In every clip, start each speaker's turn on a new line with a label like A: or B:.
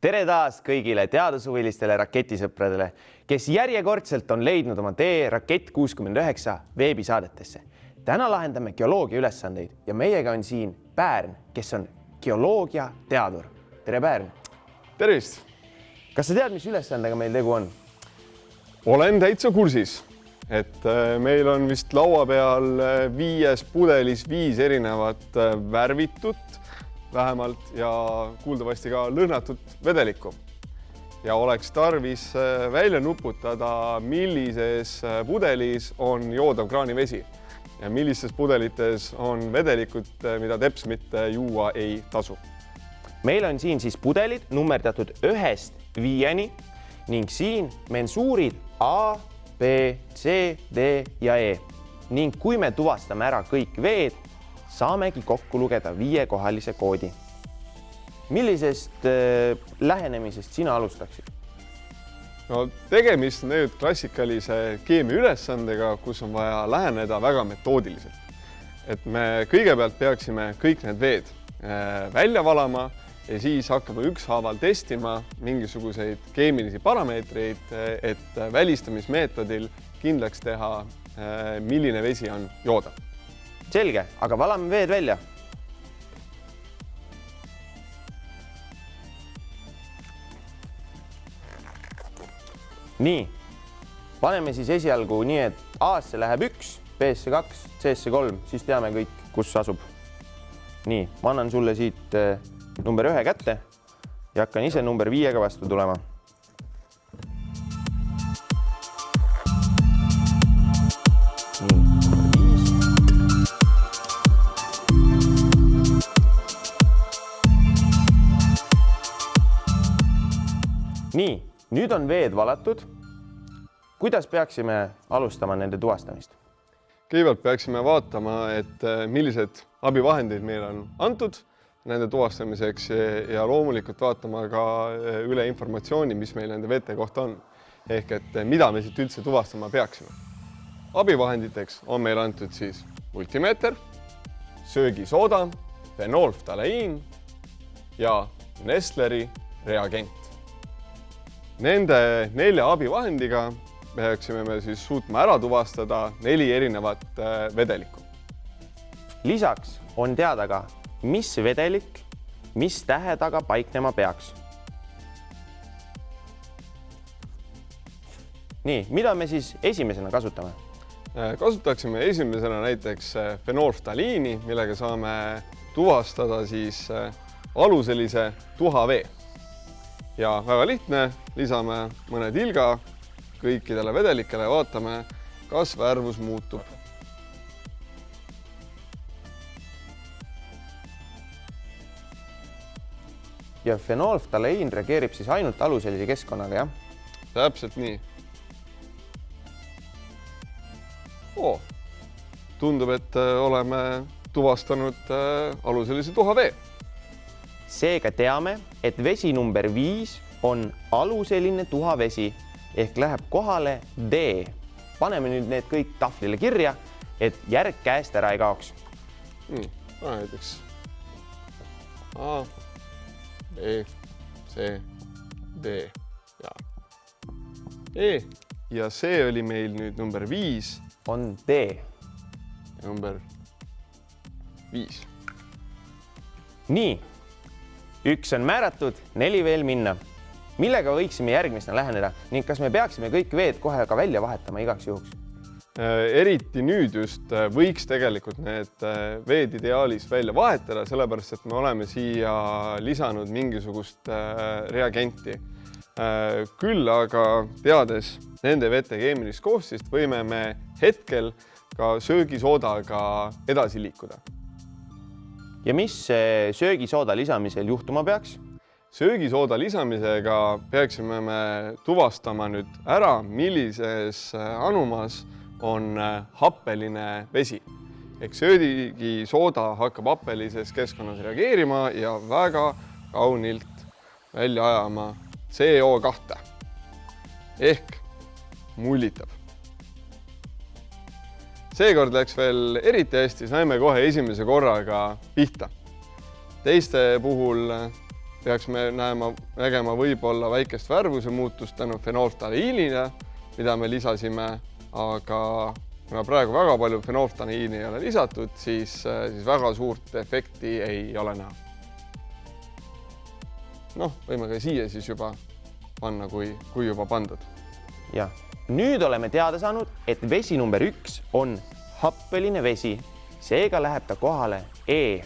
A: Tere taas kõigile teadushuvilistele raketisõpradele, kes järjekordselt on leidnud oma tee Rakett 69 veebisaadetesse. Täna lahendame geoloogia ülesandeid ja meiega on siin Pärn, kes on geoloogia teadur. Tere Pärn!
B: Tervist!
A: Kas sa tead, mis ülesandega meil tegu on?
B: Olen täitsa kursis, et meil on vist laua peal 5 pudelis 5 erinevat värvitut vähemalt ja kuuldavasti ka lõhnatut vedelikku. Ja oleks tarvis välja nuputada, millises pudelis on joodav kraanivesi ja millistes pudelites on vedelikud, mida teps mitte juua ei tasu.
A: Meil on siin siis pudelid nummerdatud 1-st 5-ni ning siin mensuurid A, B, C, D ja E. Ning kui me tuvastame ära kõik veed, saamegi kokku lugeda 5-kohalise koodi. Millisest lähenemisest sina alustaksid?
B: No, tegemist on nüüd klassikalise keemia ülesandega, kus on vaja läheneda väga metoodiliselt. Et me kõigepealt peaksime kõik need veed välja valama ja siis hakkame ükshaaval testima mingisuguseid keemilisi parameetreid, et välistamismeetodil kindlaks teha, milline vesi on joodav.
A: Selge, aga valame veed välja. Nii, paneme siis esialgu nii, et A-sse läheb 1, B-sse 2, C-sse 3, siis teame kõik, kus asub. Nii, ma annan sulle siit number 1 kätte ja hakkan ise number 5-ga vastu tulema. Nii, nüüd on veed valatud. Kuidas peaksime alustama nende tuvastamist?
B: Kõigepealt peaksime vaatama, et millised abivahendid meil on antud nende tuvastamiseks ja loomulikult vaatama ka üle informatsiooni, mis meil nende vete kohta on. Ehk et mida me siit üldse tuvastama peaksime. Abivahenditeks on meil antud siis multimeeter, söögisooda, fenolftalaiin ja Nestleri reagent. Nende 4 abivahendiga peaksime me siis suutma ära tuvastada 4 erinevat vedelikku.
A: Lisaks on teada ka, mis vedelik, mis tähe taga paiknema peaks. Nii, mida me siis esimesena kasutame?
B: Kasutaksime esimesena näiteks fenolftaliini, millega saame tuvastada siis aluselise tuhavee. Ja väga lihtne, lisame mõne tilga kõikidele vedelikele ja vaatame, kas värvus muutub.
A: Ja fenolftalaiin reageerib siis ainult aluselise keskkonnaga, jah?
B: Täpselt nii. Tundub, et oleme tuvastanud aluselise tuhavee.
A: Seega teame, et vesi number 5 on aluseline tuhavesi ehk läheb kohale D. Paneme nüüd need kõik tahvlile kirja, et järg käest ära ei kaoks.
B: Näiteks A, B, C, D ja E. Ja see oli meil nüüd number 5.
A: On D.
B: Ja number 5.
A: Nii. 1 on määratud, 4 veel minna. Millega võiksime järgmisena läheneda ning kas me peaksime kõik veed kohe ka välja vahetama igaks juhuks?
B: Eriti nüüd just võiks tegelikult need veed ideaalis välja vahetada, sellepärast et me oleme siia lisanud mingisugust reagenti. Küll aga teades nende vete keemilist koostist võime me hetkel ka söögisoodaga edasi liikuda.
A: Ja mis söögisooda lisamisel juhtuma peaks?
B: Söögisooda lisamisega peaksime me tuvastama nüüd ära, millises anumas on happeline vesi. Ehk söögisooda hakkab happelises keskkonnas reageerima ja väga kaunilt välja ajama CO2 ehk mullitab. Seekord läks veel eriti hästi, saime kohe esimese korraga pihta. Teiste puhul peaks me nägema võib-olla väikest värvuse muutust tänu fenoolftaleinile, mida me lisasime, aga kuna praegu väga palju fenoolftaleini ei ole lisatud, siis väga suurt efekti ei ole näha. Võime ka siia siis juba panna, kui juba pandud.
A: Ja nüüd oleme teada saanud, et vesi number 1 on happeline vesi, seega läheb ta kohale E.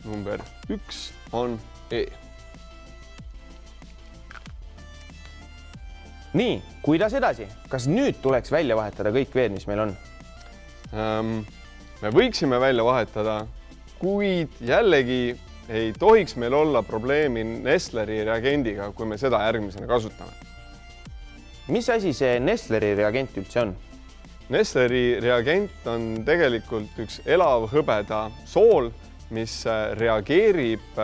B: Number 1 on E.
A: Nii, kuidas edasi? Kas nüüd tuleks välja vahetada kõik veed, mis meil on?
B: Me võiksime välja vahetada, kuid jällegi ei tohiks meil olla probleemi Nestleri reagendiga, kui me seda järgmisena kasutame.
A: Mis asi see Nestleri reagent üldse on?
B: Nestleri reagent on tegelikult üks elav hõbeda sool, mis reageerib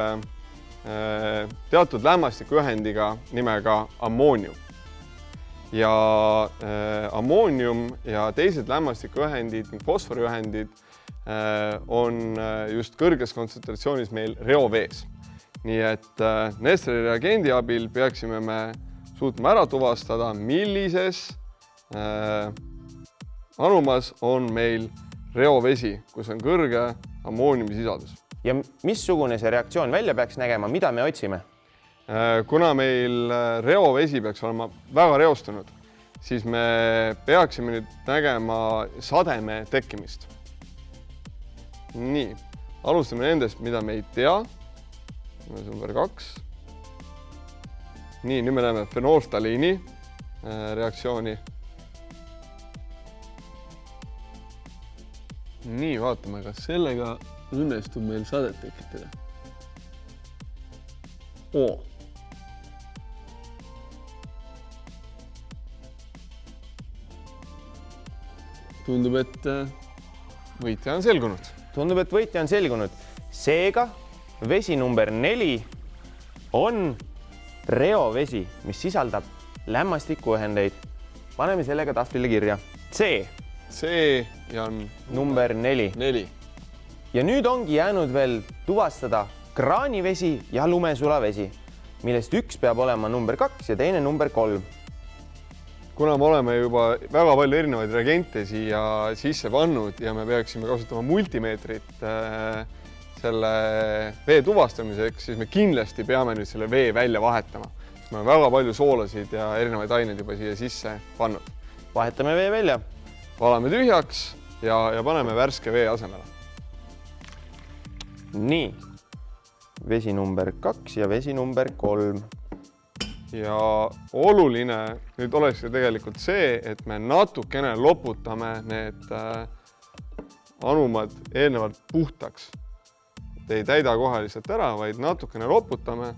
B: teatud lämmastikuühendiga nimega ammoonium. Ja ammoonium ja teised lämmastikuühendid ning fosforiühendid on just kõrges kontsentраtsioonis meil reovees. Nii et Nestleri reagendi abil peaksime me suutma ära tuvastada, millises anumas on meil reovesi, kus on kõrge ammooniumisisaldus.
A: Ja missugune see reaktsioon välja peaks nägema, mida me otsime?
B: Kuna meil reovesi peaks olema väga reostunud, siis me peaksime nüüd nägema sademe tekkimist. Nii, alustame nendest, mida me ei tea. Number 2. Nii, nüüd me näeme fenoolftaleini reaktsiooni. Nii, vaatame, kas sellega õnnestub meil sadet tekitada. Tundub, et võitja on selgunud.
A: Tundub, et võitja on selgunud. Seega vesi number 4 on reovesi, mis sisaldab lämmastikuühendeid. Paneme sellega tahvlile kirja. C.
B: C ja on
A: number 4. Ja nüüd ongi jäänud veel tuvastada kraanivesi ja lumesulavesi, millest üks peab olema number 2 ja teine number 3.
B: Kuna me oleme juba väga palju erinevaid reagente siia sisse pannud ja me peaksime kasutama multimeetrit selle vee tuvastamiseks, siis me kindlasti peame nüüd selle vee välja vahetama. Me oleme väga palju soolasid ja erinevaid aineid juba siia sisse pannud.
A: Vahetame vee välja.
B: Valame tühjaks ja paneme värske vee asemele.
A: Nii, vesi number 2 ja vesi number 3.
B: Ja oluline nüüd oleks tegelikult see, et me natukene loputame need anumad eelnevalt puhtaks. Ei täida kohe lihtsalt ära, vaid natukene loputame,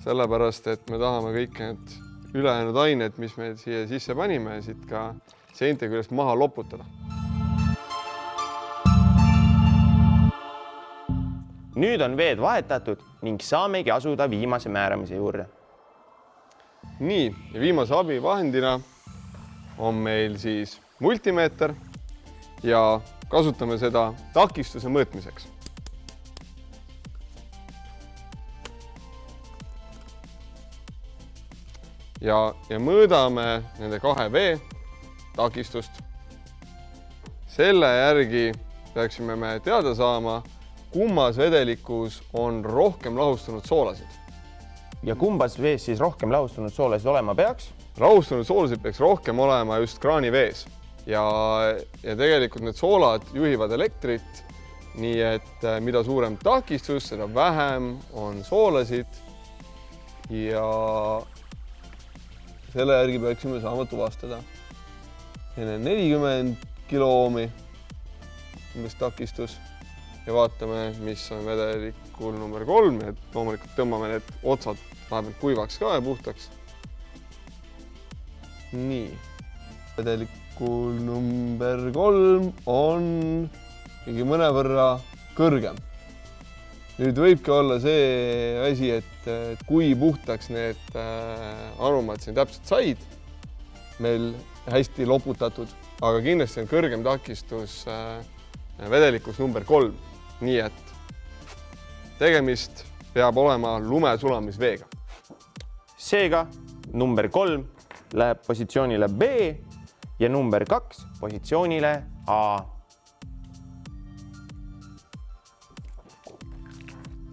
B: sellepärast, et me tahame kõik need ülejäänud ained, mis me siia sisse panime, siit ka seinte küljest maha loputada.
A: Nüüd on veed vahetatud ning saamegi asuda viimase määramise juurde.
B: Nii, ja viimase abivahendina on meil siis multimeeter ja kasutame seda takistuse mõõtmiseks. Ja mõõdame nende 2 vee takistust. Selle järgi peaksime me teada saama, kummas vedelikus on rohkem lahustunud soolasid.
A: Ja kumbas vees siis rohkem lahustunud soolasid olema peaks?
B: Lahustunud soolasid peaks rohkem olema just kraanivees. Ja tegelikult need soolad juhivad elektrit, nii et mida suurem takistus, seda vähem on soolasid. Ja selle järgi peaksime saama tuvastada 40 kiloohmi takistus. Ja vaatame, mis on vedelikul number 3, et loomulikult tõmbame need otsad vahepeal kuivaks ka ja puhtaks. Nii, vedelikul number 3 on mingi mõnevõrra kõrgem. Nüüd võibki olla see asi, et kui puhtaks need anumad siin täpselt said, meil hästi loputatud, aga kindlasti on kõrgem takistus vedelikus number 3. Nii et tegemist peab olema lumesulamisveega.
A: Seega number 3 läheb positsioonile B ja number 2 positsioonile A.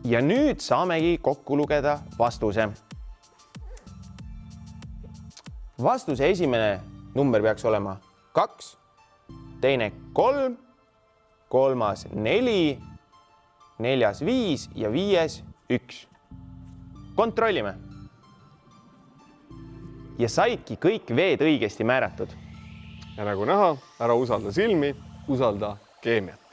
A: Ja nüüd saamegi kokku lugeda vastuse. Vastuse esimene number peaks olema 2, teine 3, kolmas 4, neljas 5 ja 5 1. Kontrollime. Ja saidki kõik veed õigesti määratud.
B: Ja nagu näha, ära usalda silmi, usalda keemiat.